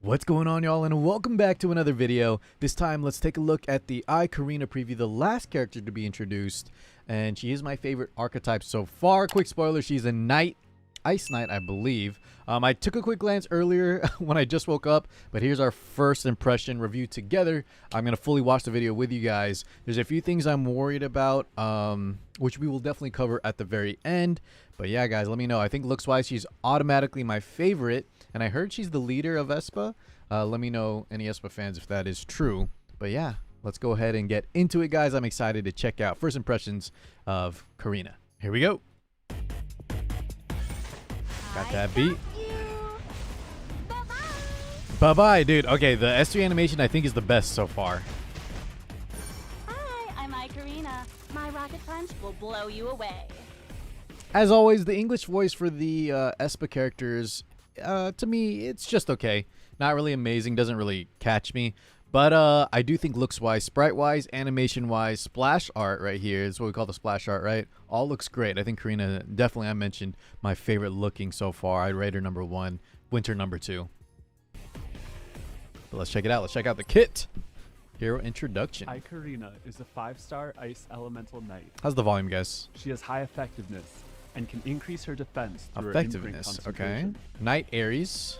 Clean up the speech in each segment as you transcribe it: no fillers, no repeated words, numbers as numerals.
What's going on, y'all, and welcome back to another video. This time let's take a look at the Karina preview, the last character to be introduced, and she is my favorite archetype so far. Quick spoiler, she's a knight, ice knight, I believe. I took a quick glance earlier when I just woke up, but here's our first impression review together. I'm gonna fully watch the video with you guys. There's a few things I'm worried about, which we will definitely cover at the very end. But yeah, guys, let me know. I think looks-wise, she's automatically my favorite, and I heard she's the leader of Aespa. Let me know, any Aespa fans, if that is true. But yeah, let's go ahead and get into it, guys. I'm excited to check out first impressions of Karina. Here we go. Got that beat. Bye-bye, dude. Okay, the S3 animation I think is the best so far. Hi, I'm Karina. My rocket punch will blow you away. As always, the English voice for the Aespa characters, to me, it's just okay. Not really amazing, doesn't really catch me. But I do think looks-wise, sprite-wise, animation-wise, splash art right here is what we call the splash art, right? All looks great. I think Karina, definitely I mentioned, my favorite looking so far. I'd rate her number 1, Winter number 2. But let's check it out. Let's check out the kit. Hero introduction. Karina is a 5-star Ice Elemental Knight. How's the volume, guys? She has high effectiveness and can increase her defense through Effectiveness, her imprint okay. concentration. Knight Aries.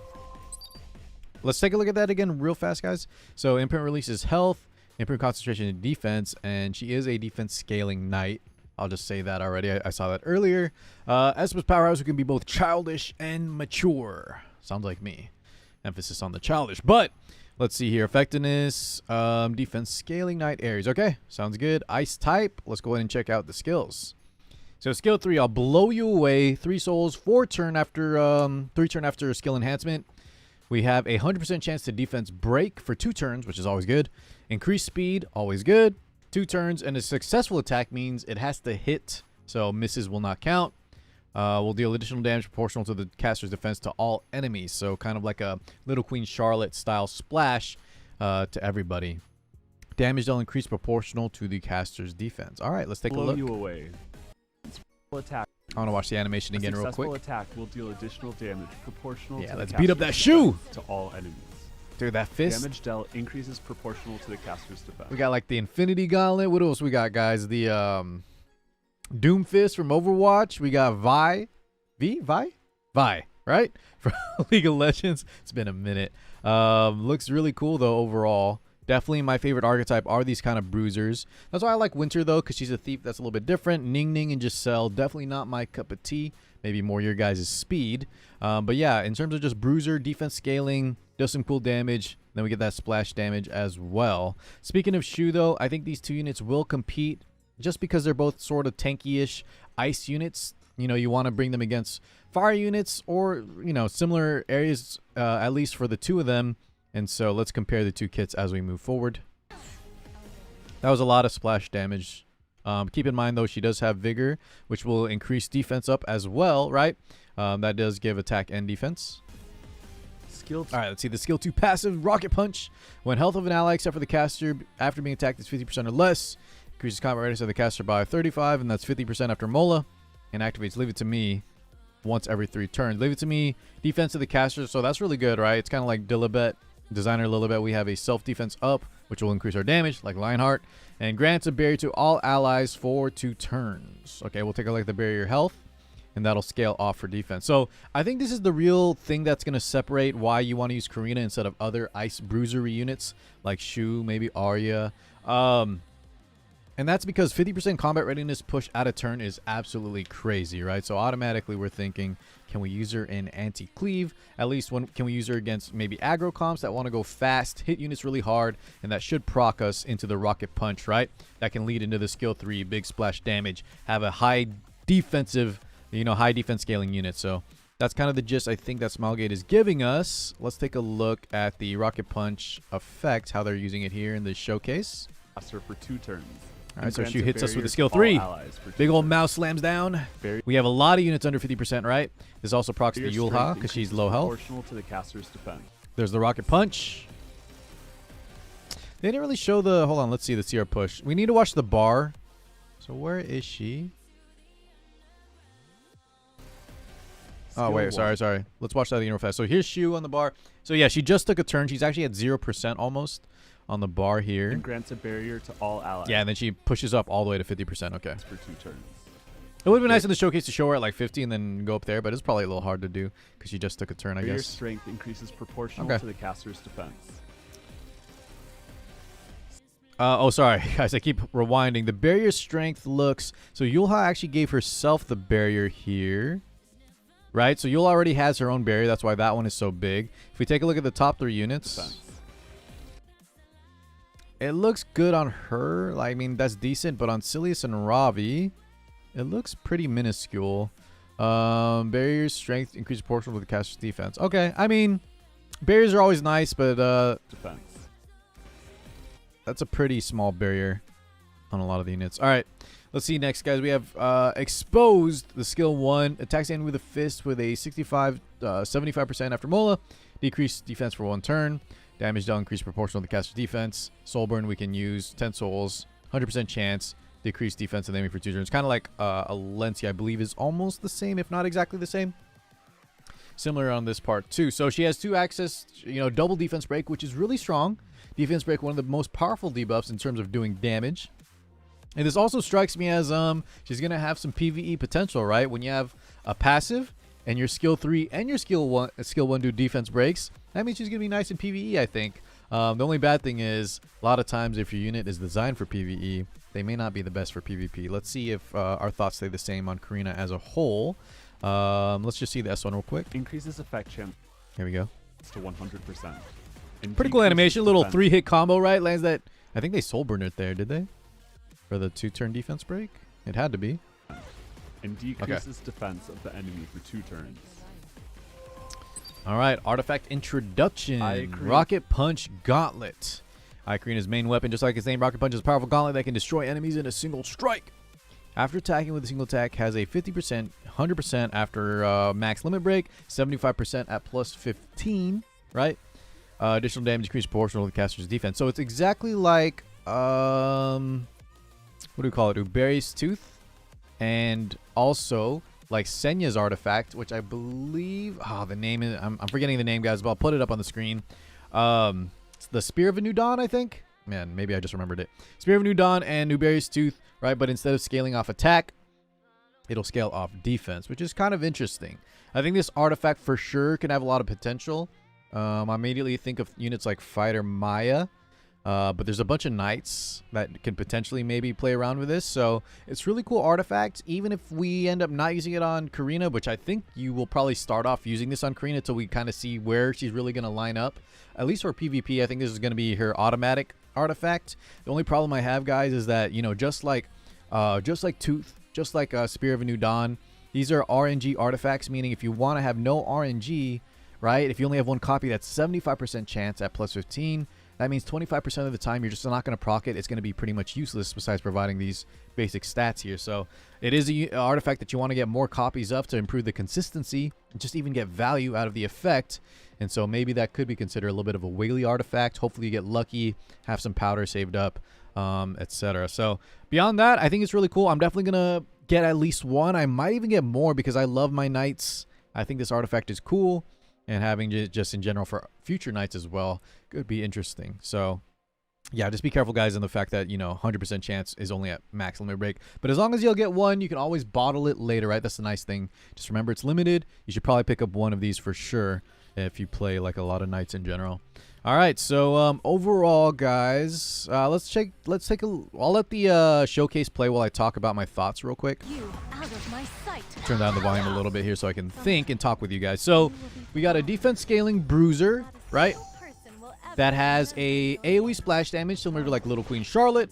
Let's take a look at that again real fast, guys. So imprint releases health, imprint concentration and defense, and she is a defense scaling knight. I'll just say that already. I saw that earlier. Aespa's powerhouse can be both childish and mature. Sounds like me. Emphasis on the childish. But let's see here. Effectiveness, defense scaling knight Aries. Okay, sounds good. Ice type. Let's go ahead and check out the skills. So skill 3, I'll blow you away. 3 souls, 4 turn after 3 turn after skill enhancement. We have a 100% chance to defense break for 2 turns, which is always good. Increased speed, always good. 2 turns, and a successful attack means it has to hit, so misses will not count. Will deal additional damage proportional to the caster's defense to all enemies, so kind of like a Little Queen Charlotte style splash to everybody. Damage dealt increase proportional to the caster's defense. All right, let's take a look. Blow you away. Attack. I want to watch the animation again real quick. Successful attack will deal additional damage proportional to the let's beat up that caster's shoe defense to all enemies. Dude, that fist. Damage dealt increases proportional to the caster's defense. We got like the Infinity Gauntlet. What else we got, guys? The Doom Fist from Overwatch. We got Vi, right? From League of Legends. It's been a minute. Looks really cool though overall. Definitely my favorite archetype are these kind of bruisers. That's why I like Winter though, because she's a thief that's a little bit different. Ning Ning and Giselle, definitely not my cup of tea. Maybe more your guys' speed. But yeah, in terms of just bruiser, defense scaling, does some cool damage. Then we get that splash damage as well. Speaking of Shu though, I think these 2 units will compete just because they're both sort of tanky-ish ice units. You know, you want to bring them against fire units or, you know, similar areas, at least for the 2 of them. And so let's compare the 2 kits as we move forward. That was a lot of splash damage. Keep in mind, though, she does have Vigor, which will increase defense up as well, right? That does give attack and defense. Skill 2. All right, let's see the skill 2 passive, Rocket Punch. When health of an ally except for the caster after being attacked is 50% or less, increases combat radius of the caster by 35, and that's 50% after Mola, and activates Leave It to Me once every 3 turns. Leave It to Me, defense of the caster, so that's really good, right? It's kind of like Dilibet. Designer Lilibet, we have a self-defense up, which will increase our damage, like Lionheart, and grants a barrier to all allies for 2 turns. Okay, we'll take a look at the barrier health, and that'll scale off for defense. So I think this is the real thing that's going to separate why you want to use Karina instead of other ice bruisery units, like Shu, maybe Arya. And that's because 50% combat readiness push at a turn is absolutely crazy, right? So automatically we're thinking, can we use her in anti-cleave? At least can we use her against maybe aggro comps that want to go fast, hit units really hard, and that should proc us into the Rocket Punch, right? That can lead into the skill 3, big splash damage, have a high defensive, you know, high defense scaling unit. So that's kind of the gist I think that Smilegate is giving us. Let's take a look at the Rocket Punch effect, how they're using it here in the showcase. Caster for 2 turns. All right, so Shu hits us with the skill 3. Big old mouse slams down. We have a lot of units under 50%, right? This also procs the Yulha because she's low health. Proportional to the caster's defense. There's the Rocket Punch. They didn't really show the... Hold on, let's see the CR push. We need to watch the bar. So where is she? Oh, wait. Sorry. Let's watch that again real fast. So here's Shu on the bar. So yeah, she just took a turn. She's actually at 0% almost on the bar here. And grants a barrier to all allies. Yeah, and then she pushes up all the way to 50%. Okay. For 2 turns. It would have been nice in the showcase to show her at like 50 and then go up there, but it's probably a little hard to do because she just took a turn, I Barrier guess. strength increases proportional Okay. to the caster's defense. Oh, sorry, guys. I keep rewinding. The barrier strength looks... So Yulha actually gave herself the barrier here. Right? So Yulha already has her own barrier. That's why that one is so big. If we take a look at the top 3 units... Defense. It looks good on her. Like, I mean, that's decent. But on Silius and Ravi, it looks pretty minuscule. Barrier strength increase proportional with the caster's defense. Okay, I mean, barriers are always nice, but Defense. that's a pretty small barrier on a lot of the units. All right, let's see next, guys. We have exposed the skill 1. Attacks enemy with a fist with a 75% after Mola. Decrease defense for 1 turn. Damage dealt increase proportional to the caster's defense. Soul burn we can use. 10 souls. 100% chance. Decrease defense of the enemy for 2 turns. Kind of like Alencia, I believe, is almost the same, if not exactly the same. Similar on this part too. So she has 2 access, double defense break, which is really strong. Defense break, one of the most powerful debuffs in terms of doing damage. And this also strikes me as she's gonna have some PvE potential, right? When you have a passive and your skill 3 and your skill 1 do defense breaks, that means she's gonna be nice in PvE, I think. The only bad thing is a lot of times if your unit is designed for PvE, they may not be the best for PvP. Let's see if our thoughts stay the same on Karina as a whole. Let's just see the S1 real quick. Increases effect chance Here we go. to 100%. And Pretty cool decreases animation. Little defense. 3-hit combo, right? Lands that. I think they soul burned it there, did they? For the 2-turn defense break? It had to be. And decreases defense of the enemy for 2 turns. All right, artifact introduction. Rocket Punch Gauntlet. Karina's main weapon, just like its name, Rocket Punch is a powerful gauntlet that can destroy enemies in a single strike. After attacking with a single attack, has a 50%, 100% after max limit break, 75% at plus 15, right? Additional damage increased proportional to the caster's defense. So it's exactly like, what do we call it? Uberi's Tooth. And also like Senya's artifact, which I believe, the name is, I'm forgetting the name, guys, but I'll put it up on the screen. It's the Spear of a New Dawn, I think. Man, maybe I just remembered it. Spear of a New Dawn and Uberi's Tooth, right? But instead of scaling off attack, it'll scale off defense, which is kind of interesting. I think this artifact for sure can have a lot of potential. I immediately think of units like Fighter Maya. But there's a bunch of knights that can potentially maybe play around with this. So it's really cool artifact. Even if we end up not using it on Karina, which I think you will probably start off using this on Karina till we kind of see where she's really going to line up. At least for PvP, I think this is going to be her automatic artifact. The only problem I have, guys, is that, just like Tooth, just like Spear of a New Dawn, these are RNG artifacts, meaning if you want to have no RNG, right? If you only have 1 copy, that's 75% chance at plus 15. That means 25% of the time you're just not going to proc it. It's going to be pretty much useless besides providing these basic stats here. So it is an artifact that you want to get more copies of to improve the consistency and just even get value out of the effect. And so maybe that could be considered a little bit of a wiggly artifact. Hopefully you get lucky, have some powder saved up, etc. So beyond that, I think it's really cool. I'm definitely going to get at least 1. I might even get more because I love my knights. I think this artifact is cool. And having it just in general for future nights as well could be interesting. So, yeah, just be careful, guys, in the fact that, 100% chance is only at max limit break. But as long as you'll get 1, you can always bottle it later, right? That's the nice thing. Just remember it's limited. You should probably pick up 1 of these for sure if you play like a lot of nights in general. All right, so overall, guys, let's take a. I'll let the showcase play while I talk about my thoughts real quick. You out of my sight. Turn down the volume a little bit here so I can think and talk with you guys. So we got a defense scaling bruiser, right? That has a AoE splash damage similar to like Little Queen Charlotte.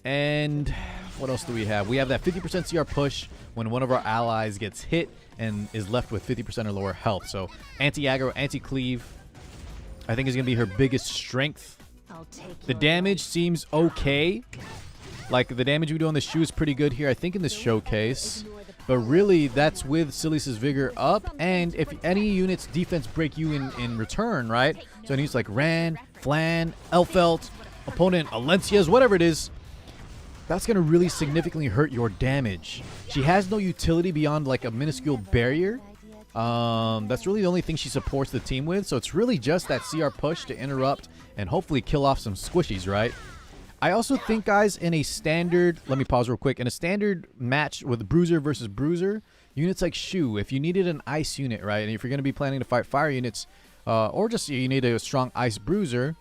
And what else do we have? We have that 50% CR push when one of our allies gets hit and is left with 50% or lower health. So anti-aggro, anti-cleave, I think is going to be her biggest strength. The damage seems okay. Like the damage we do on the Shu is pretty good here, I think, in this showcase. But really, that's with Silius's Vigor up. And if any units defense break you in return, right? So units like Ran, Flan, Elfelt, opponent Alencia's, whatever it is, that's going to really significantly hurt your damage. She has no utility beyond like a minuscule barrier. That's really the only thing she supports the team with. So it's really just that CR push to interrupt and hopefully kill off some squishies, right? I also think, guys, in a standard, let me pause real quick, in a standard match with Bruiser versus Bruiser, units like Shu, if you needed an ice unit, right, and if you're going to be planning to fight fire units, or just you need a strong ice Bruiser,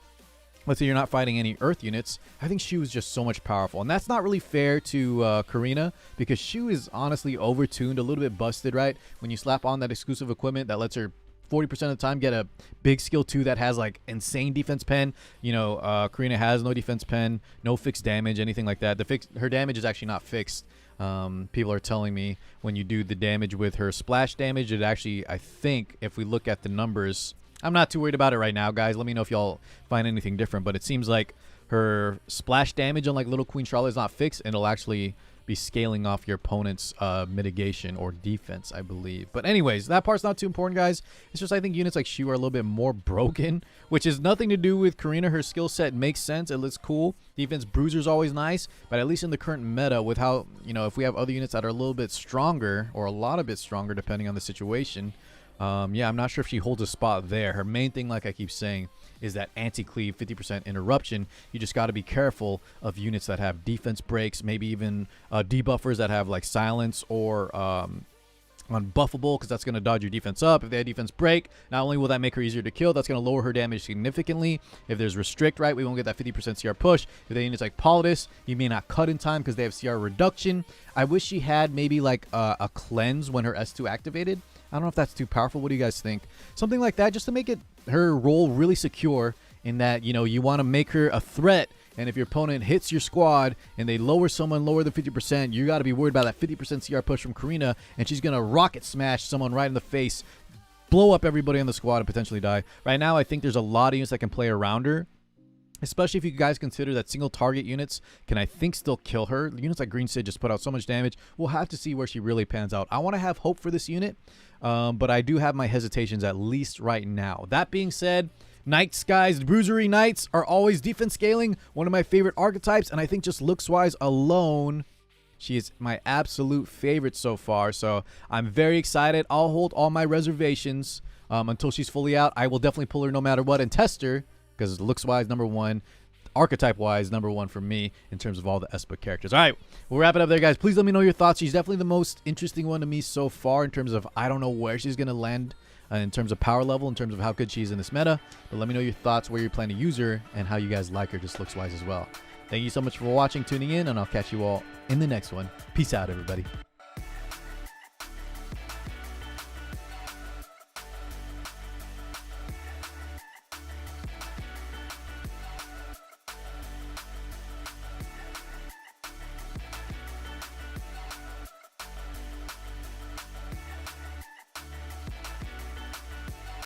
let's say you're not fighting any earth units, I think Shu is just so much powerful. And that's not really fair to Karina, because Shu is honestly overtuned, a little bit busted, right? When you slap on that exclusive equipment that lets her 40% of the time get a big skill 2 that has like insane defense pen. You know, Karina has no defense pen, no fixed damage, anything like that. Her damage is actually not fixed. People are telling me when you do the damage with her splash damage, it actually, I think, if we look at the numbers, I'm not too worried about it right now, guys. Let me know if y'all find anything different, but it seems like her splash damage on like Little Queen Charlotte is not fixed, and it'll actually be scaling off your opponent's mitigation or defense, I believe. But anyways, that part's not too important, guys. It's just I think units like Shu are a little bit more broken, which is nothing to do with Karina. Her skill set makes sense. It looks cool. Defense Bruiser's always nice, but at least in the current meta with how, you know, if we have other units that are a little bit stronger or a lot of bit stronger depending on the situation, yeah, I'm not sure if she holds a spot there. Her main thing, like I keep saying, is that anti-cleave 50% interruption. You just got to be careful of units that have defense breaks, maybe even debuffers that have like silence or unbuffable, because that's going to dodge your defense up. If they have defense break, not only will that make her easier to kill, that's going to lower her damage significantly. If there's restrict, right, we won't get that 50% CR push. If they units like Politis, you may not cut in time because they have CR reduction. I wish she had maybe like a cleanse when her S2 activated. I don't know if that's too powerful. What do you guys think? Something like that, just to make it her role really secure, in that, you know, you want to make her a threat. And if your opponent hits your squad and they lower someone lower than 50%, you got to be worried about that 50% CR push from Karina, and she's going to rocket smash someone right in the face, blow up everybody on the squad, and potentially die. Right now, I think there's a lot of units that can play around her, especially if you guys consider that single target units can, I think, still kill her. Units like Green Sid just put out so much damage. We'll have to see where she really pans out. I want to have hope for this unit, but I do have my hesitations, at least right now. That being said, Knights, guys, Bruisery Knights are always defense scaling, one of my favorite archetypes, and I think just looks-wise alone, she is my absolute favorite so far. So I'm very excited. I'll hold all my reservations until she's fully out. I will definitely pull her no matter what and test her, because looks-wise, number one. Archetype-wise, number one for me in terms of all the Aespa characters. All right, we'll wrap it up there, guys. Please let me know your thoughts. She's definitely the most interesting one to me so far in terms of I don't know where she's going to land in terms of power level, in terms of how good she is in this meta. But let me know your thoughts, where you plan to use her, and how you guys like her just looks-wise as well. Thank you so much for watching, tuning in, and I'll catch you all in the next one. Peace out, everybody.